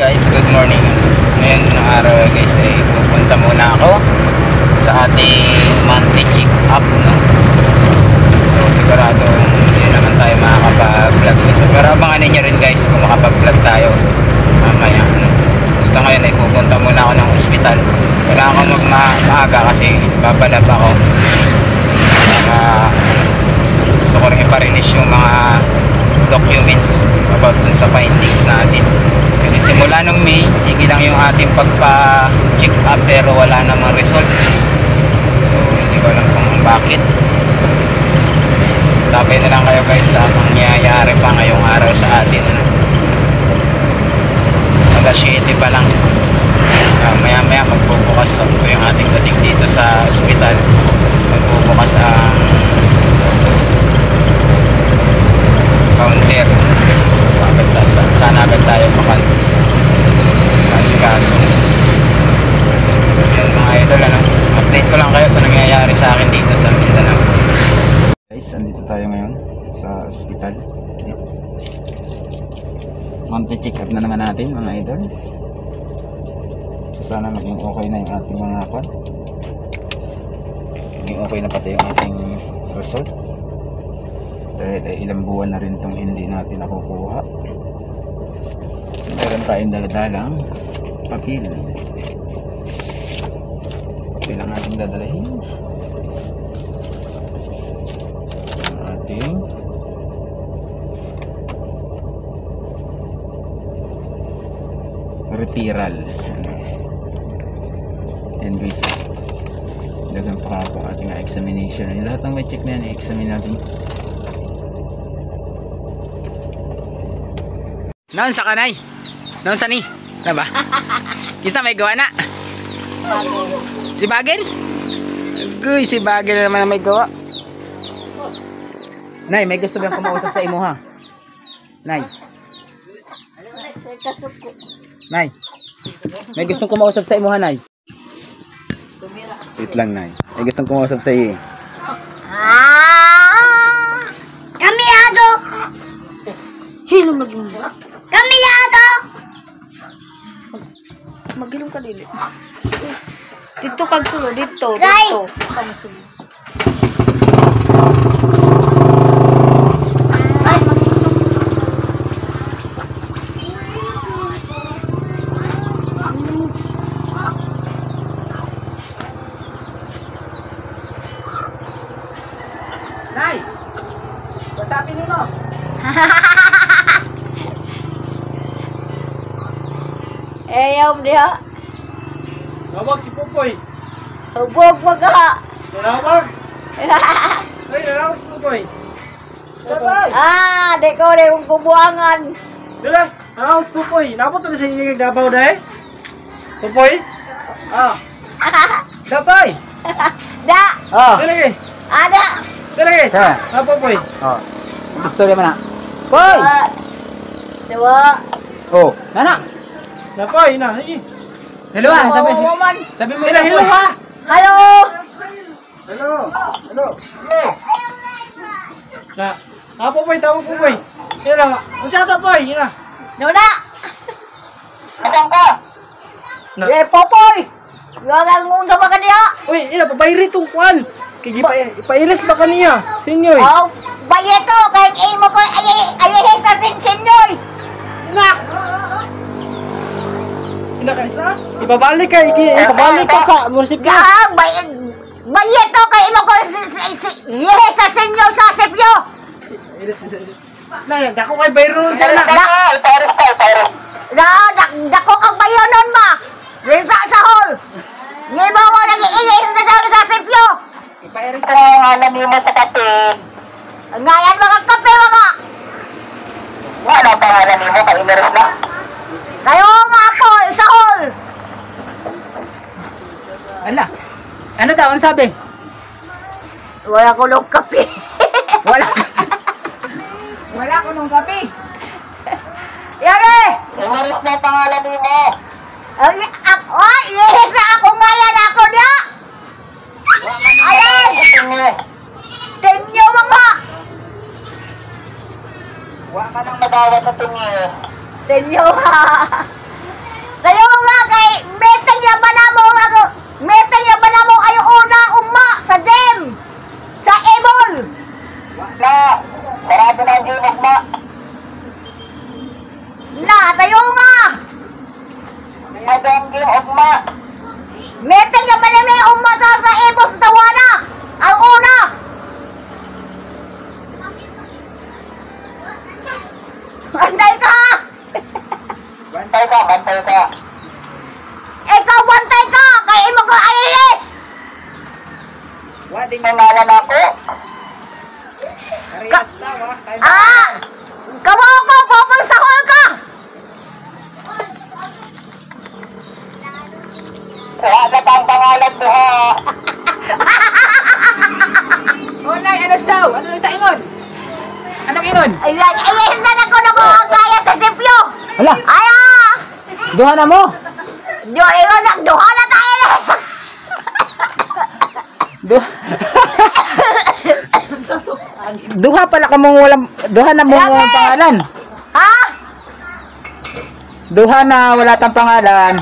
Guys, good morning. Ngayon ng araw guys ay pupunta muna ako sa ating monthly check-up, no? So sigurado hindi naman tayo makakapag-vlog dito, pero abangan ninyo rin guys kung makapag-vlog tayo mamaya, no? Basta ngayon ay pupunta muna ako ng ospital. Kailangan ko maaga kasi babalab ako. Gusto ko rin iparelease yung mga documents about dun sa findings natin. Kasi simula nung May, sige lang yung ating pagpa-check up pero wala namang result. So hindi ko alam kung bakit. So tapay na lang kayo guys sa mangyayari pa ngayong araw sa atin, ano? Hanggang 7 pa lang. Maya maya magbubukas yung ating dating dito sa ospital. Magbubukas ang counter. Sana agad tayo makasikaso. So yan mga idol, ano? Update ko lang kayo sa nangyayari sa akin dito sa Mindanao. Guys, andito tayo ngayon sa ospital. Monthly check up na naman natin mga idol. So sana maging okay na yung ating mga kwan. Maging okay na pati yung ating result. Dahil ilang buwan na rin itong hindi natin nakukuha. So meron tayong daladalang papel. Papel ang ating dadalahin. Ang ating referral. And result. Dagang pa ako ating examination. Lahat ng may check na yan, i-examine natin. Noon sa kanay. Noon sa ni. Na ba? Kisa may gawa na. Si Bagel? Guy, si Bagel na naman may gawa. Nay, may gusto bang kumausap sa imo ha? Nay. Nay. May gustong kumausap sa imo ha, Nay? Wait lang, Nay. May gustong kumausap sa iyo. Kami ato. Hilom lagi mo. Kami ato. Magilom ka dili. Dito kag sulod dito. Kami sulod. Nay! Wasapin mo! Ayaw diha. Nawag si Pupoy! Hubog wag ha. Nawag! Ay, nawag si Pupoy! Di ko rin kong kubuangan. Dala! Nawag si Pupoy! Napot na sa inyo Davao dahil? Pupoy? Dapoy! Da. Dali! Ada. Dali! Pupoy! Gusto rin mo na. Poy! Dua. Oh, nana! Dapoy na! Dalawa! Sabi mo na hello ha! Halo. Hello! Hello! Na! Pupoy! Tawag Pupoy! Yan lang! Masya Dapoy! Yan na! Nuna. Atang ka! Popoy. Gagang mong sama ka diha. Uy! Yan na! Pabayri itong kwan! Ipailis ba kaniya? Sinyoy! Bayeto. Kayang imo ko. Ayahis na sinyoy. Nak! Ina ka isa? Ibabalik ka! Ibabalik ka sa munisipyo! Gaang bayeto kay imo ko. Ayahis na sinyoy sa sipyo. Nay, dako kay bayron sa na! Dako kang bayonon ba? Risa sa hall. Ngibaw mo nag-iihis na sa sipyo. Ipairis ka na namin mo sa kape. Ngayon mga kape mga. Wala pa nga namin mo, kaimeres na. Kayo nga po, sa hall. Ala, ano daw ang sabi? Wala ko ng kape. Wala. Wala ko ng kape. Yari! Kaimeres na pangalan mo. Ihis na ako ngayon ako niya. Ayan! Tenyo mga. Huwag ka nang magawa sa tungi. Tenyo ha. Bantay ka, bantay ka. Ikaw bantay ka, kaya imo ko ayis. Wadi nangalan ako. Parehas daw ah. Ah! Kawaw ko, papagsahol ka! Wala na ba ang pangalan mo ha? Oh, Nay, ano daw? Ano sa ingon? Anong ingon? Ayan, ayis na na ko ang gaya sa sipyo! Hala, Aya! duha na mo. Diyo, ingon, duha na tayo na! Duha pala ka mong walang, duha na mong walang pangalan. Ha? Duha na wala tang pangalan.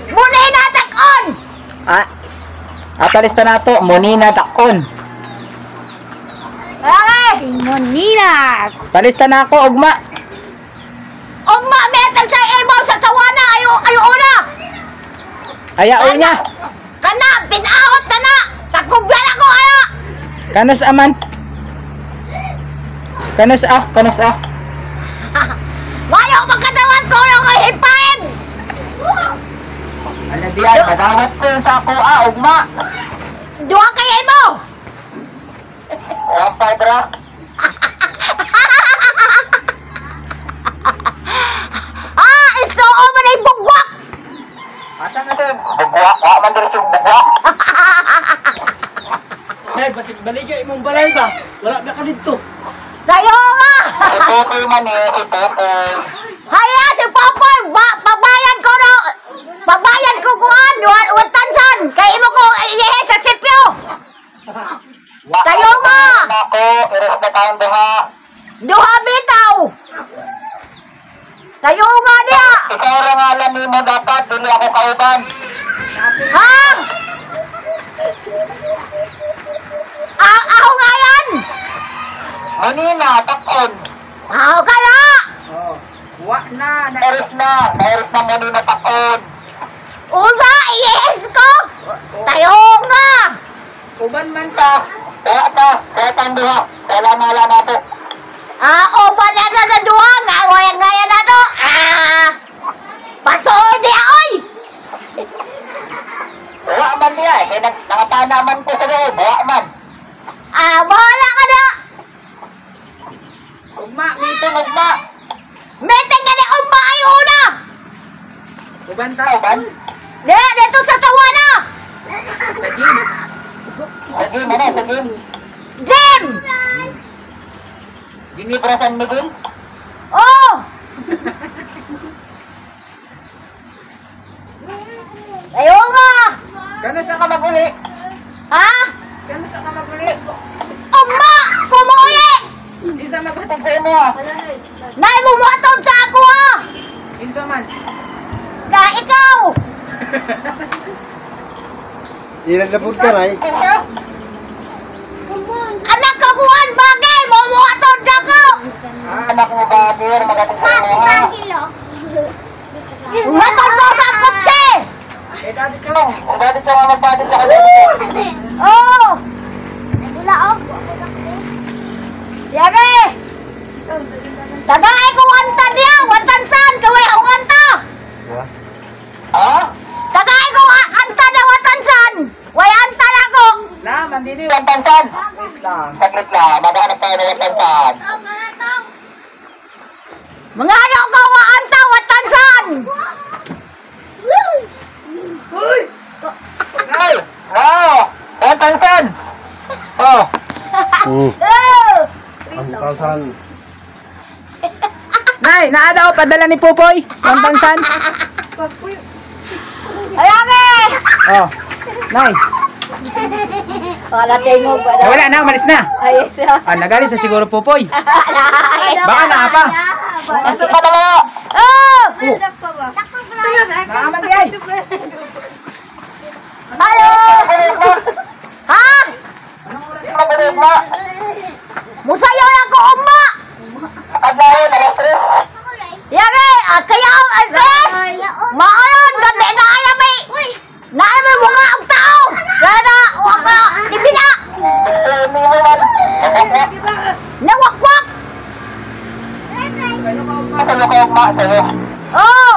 Muna inatakon! Ah, atalista na to, Monina Takon. Ay! Monina! Palista na ako, ugma. Umma, metal sa ibaw sa tawana! Ayo una! Ayaw niya. Kana, pinaot na na! Takubyan ako, ano? Kanos aman. Kanos ah. Mayo magkatawan ko na ko hipain! Ano diyan, madawat ko sa ako ugma. Duha kaya mo! Wala pa, bro. Isuo mo na yung bugwak! Asa na sir? Bugwa, wala man dito yung bugwa. Nay, basig baligya imong balay ba? Wala na ka dito. Sayo nga! Itukoy man itukoy. Haya, si Popoy! Pabayan ko no! Pabayan ko kuhan! Watansan! Kaya mo ko inihe sa sipyo! Tayo nga! Ako, iris na tayong duha. Duha bitaw! Tayo nga niya! Ikaw rin alam mo dapat, dili ako kauban. Ha? Ako nga yan! Manina, takon. Ako ka na! Oh. Wa na. Iris na manina takon. Usa, iyes ko! Tayo nga! Uban man Ta, kaya ta, kaya tayong duha. Kailan na nato. Ba na na duha nga! Ngaya na to! Pasuoy di aoy! Wala man niya eh. May nakatanaman ko sa loob. Wala man. Bahala ka na! ugma. Dito nagma. Meteng ka ni umma ay una! Uban ta. Kauban. Dito sa tawana! Sige, mana, sige. Jim! Ginibrasan mo din. Oh! Tayo nga! Kano sa Ka maguli. Ha? Kano sa ka maguli? Umma! Kumuuli! Isa maghatag. Tigay mo ah. Nay, bumuhatod sa ako ha! Isa man. Na ikaw! Ilan na punta na eh. Ito. Anak kakuhan bagay! Bumuhatod na ko! Anak mo ba, Beer? Magating mo ha. Bumuhatod mo sa kutsi! Eh dati ko. Kung dati ka nga magpatid sa kanila. Oh! Yari! Tagay ko anta niya! Watansan! Kaway ako anta! Ha? Tagay ko anta na watansan! Way anta na ko! Na, mandini. Ilang tansan? Wait lang. Saglit lang. Maghanap tayo ng tansan. Mga ayaw ko anta watansan! Ay! Oh! Ilang tansan? Oh! Oh! Ang tasan. Nay, naa daw padala ni Pupoy. Ang tansan. Ayake! Oh. Nay. Wala tayo mo ba? Wala na, umalis na. Ayos na. Nagalis sa siguro Pupoy. Baka na pa. Pasok ka na nga! Oh! Naaman di ay. Hello! Ha? Magulit na! Musayo na ko umma! Aglayan, alas 3. Yari! Kaya ang address! Maayon! Gabi na kaya may... Na may mga ang tao! Kaya na... Waka... Ibina! Hindi mo man. Nawakwak! Sa loob ma, sa'yo. Oh!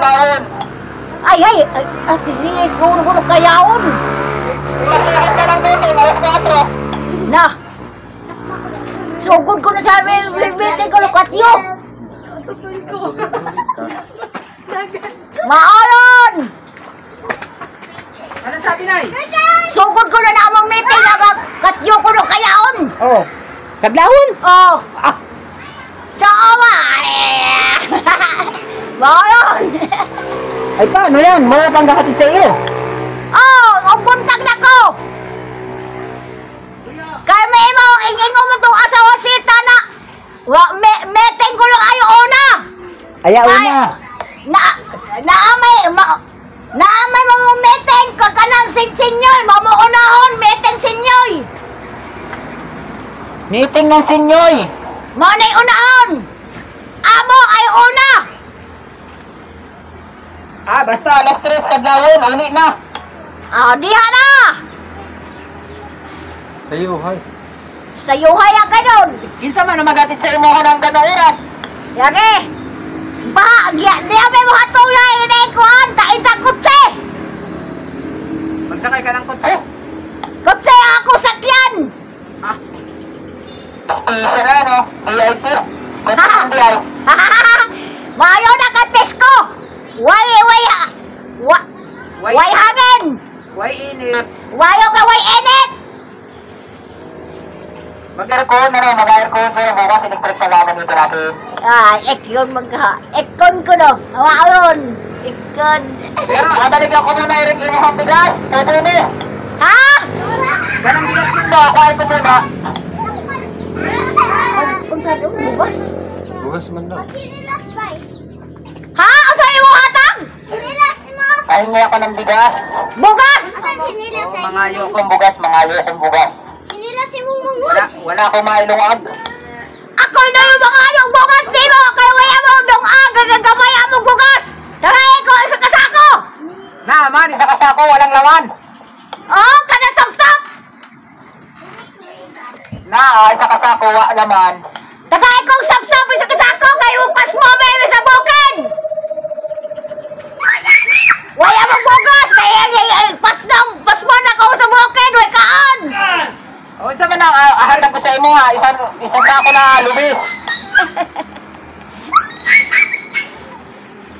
daon. Ay, gulo kayaon. Matigas na ng meeting, alas 4. Na. Sugod ko na sa meeting ko lokatyo. Maolon! Ano sabi, Nay? Sugod ko na namang meeting katyo ko no kayaon. Oh. Kadlahon? Oh. Sawa. Maolon! Ay, paano yan? Wala kang gahatid sa iyo. Oh, buntag na ko. Kaya may mo, ingin mo itong asawa sita na. Meeting ko lang ayo una. Ayaw Ay, na. naamay mo meeting kakanang sinyoy, mamuunahon meeting sinyoy. Meeting ng senyoy. Manay unahon. Amo ay una. Basta alas 3 kadlawon, ani na. Diha na. Sa'yo, hay. Sayuhay ang ganon. Kinsa man ang magatid sa imo ng ganong oras? Yagi. Diha may mga tulay na ikuhan. Tainta kutse. Magsakay ka ng kotse. Kutse ako sakyan. Isa na, no? VIP. Kotse ng biyahe. Mayo na kates ko. Way hangin. Why init? Wayo ka way init. Mag-aircon na rin, mag-aircon. Pero bukas electric pa naman dito natin. Ekon ekon ko no. Awaon. Ekon. Madalig ako muna i-ring ang bigas. Ito ni. Ha? Ganang bigas nito. Kahit ito na. Kung saan yung bugas? Bukas man lang. Ha? Ang sa'yo mo hatang? Kain mo ako ng bigas. Bugas? Mangayo. Kung bugas, mangayo akong bugas. Wala akong mailungag. Ako na yung mga yung bugas di mo. Kaya waya mo dong gagagamay mo bugas. Tagay ko isa kasako. Naman. Isa kasako, walang laman. Oh, kada samsam. Isa kasako, wala laman. Tagay ko samsam isa kasako. Kaya upas mo may sa bukin. Waya mo bugas. Kaya pas mo na ko sa bukin. Way kaan. O, isa man ang aharap ko sa imo ha. Isang sako na lubi.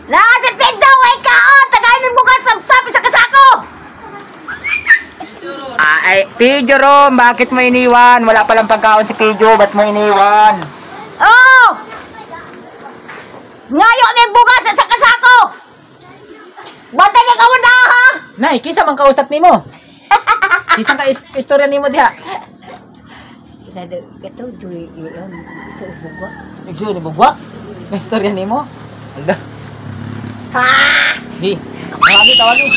Nakatipid daw. Way kaan. Tagay mo bugas samsam isa kasako. Pijo Rom, bakit mo iniwan? Wala palang pagkaon si Pijo, ba't mo iniwan? Oh! Ngayon yung bugas sa kasako. Batay ka mo na ha. Nay, kisa man kausap nimo. Kisang ka istorya nimo diha. Ito, Joy, sa buga. Nagsuyo ni bugwa. May istorya nimo. Alda. Ha! Di. Tawagi.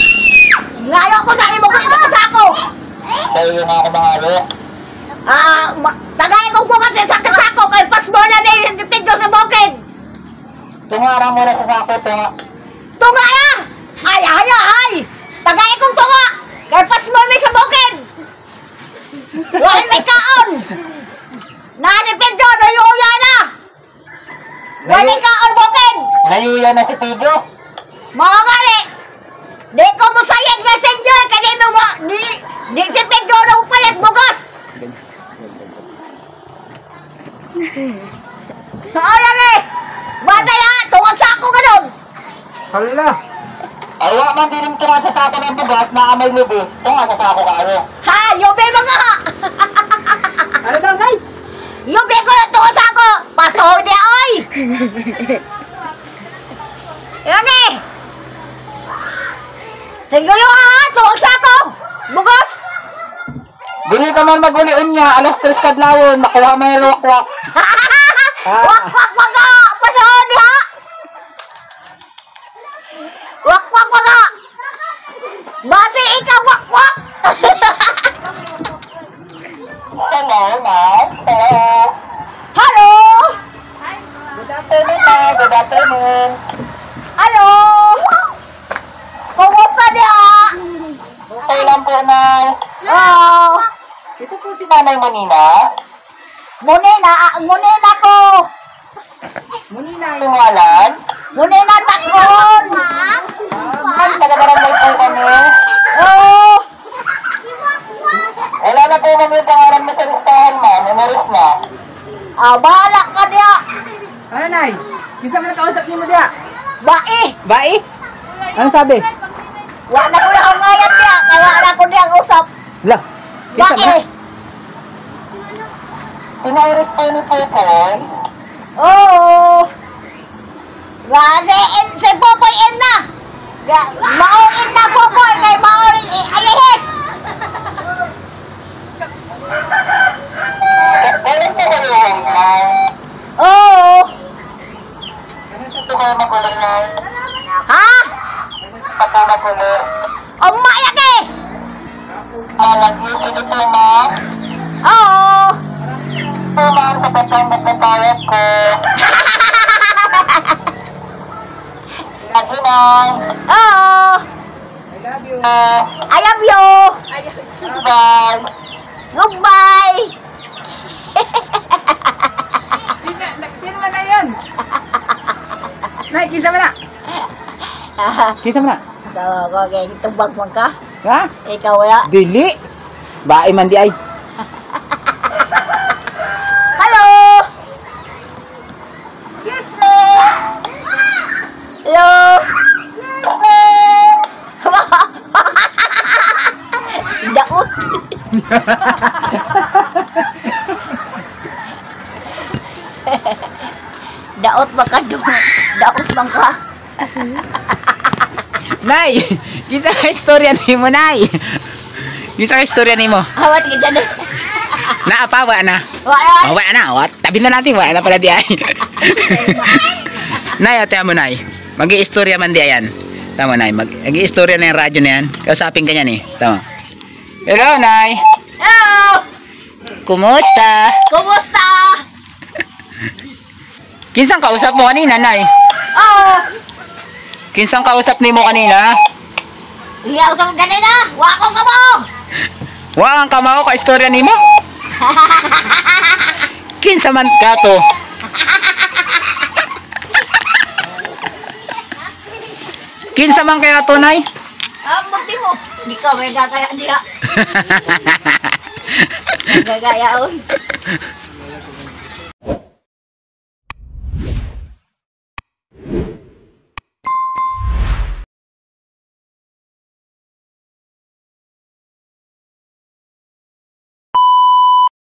Ngayon ko sa imo ko sa kasako. Sa'yo nga ako mahalo. Tagay ko bukas sa kasako kay pasmo na din yung pigdo sa bukid. Tungara mo na sa sako, Tunga na! Ay! Tagay kong tunga! Kay pasmo na sa bukid. Wala may kaon. Nanipigdo, nayuya na. Wala kaon bukid. Nayuya na si Pijo. Mga gali, di ko mo sayag na senyor, kanino mo, di si Pedro na upalit bugas. Gali, batay ha, tungag sa ako ganun. Hala. Ayaw man din yung tunga sa sako ng bugas na may lubi. Tunga sa sako kayo. Ha, yubi mga ha. Ano daw, Nay? Yubi ko na tungag sa ako, pasoy di ay. Gali, sige yung ha, tungag sa ako, bugas. Dili ka man magulion niya, alas 3 kadlawon, makuha mo yung luwak-wak. Wak mga, pasoy di ha. Wak mga. Basi ikaw wak. Hello, ma'am. Hello. Good afternoon, ma'am. Good afternoon. Hello. Kumusta niya? Okay lang po, ma'am. Oh. Ito po si Nanay Monina. Munina ko. Monina yung ngalan. Munina takon. Bai? Ano sabi? Wa na ko yung ngayon niya. Kaya wa na ko niyang usap. Lah. Kinsa man? Bakit? Pinairis pa ni Popoy. Oo. Kasi si Popoy in na. Maungin na Popoy kay maungin alihis. Oo. Ha? Ang malaki. Oo. Oo. I love you. Goodbye. Sino man na yun? Nay, kinsa man na? Kinsa man na? Tawa ko kay tubag man ka. Ha? Ikaw wala. Dili. Bai man di ay. Hello. Hello. Daot. Daot ba ka do? Daot bang ka? Nay, kinsa ka istorya nimo nay? Kinsa ka istorya nimo? Awat ka dyan. Naapawa na. Wala. Oh, wala na. What? Tabi na natin. Wala na pala di ay. Nay, ate mo nay. Mag-i-istorya man di ayan. Tama nay. Mag-i-istorya na yung radyo na yan. Kausapin ka niyan eh. Tama. Hello, nay. Hello. Kumusta? Kumusta? Kinsang kausap mo kanina, nay? Oh. Kinsang kausap ni mo kanina? Iya usap ganina. Wa ko kamo. Wa ang kamao ka istorya nimo? Kinsa man ka to? Kinsa man kaya to, nay? Buti mo. Di ka may gagaya diha. Gagayaon.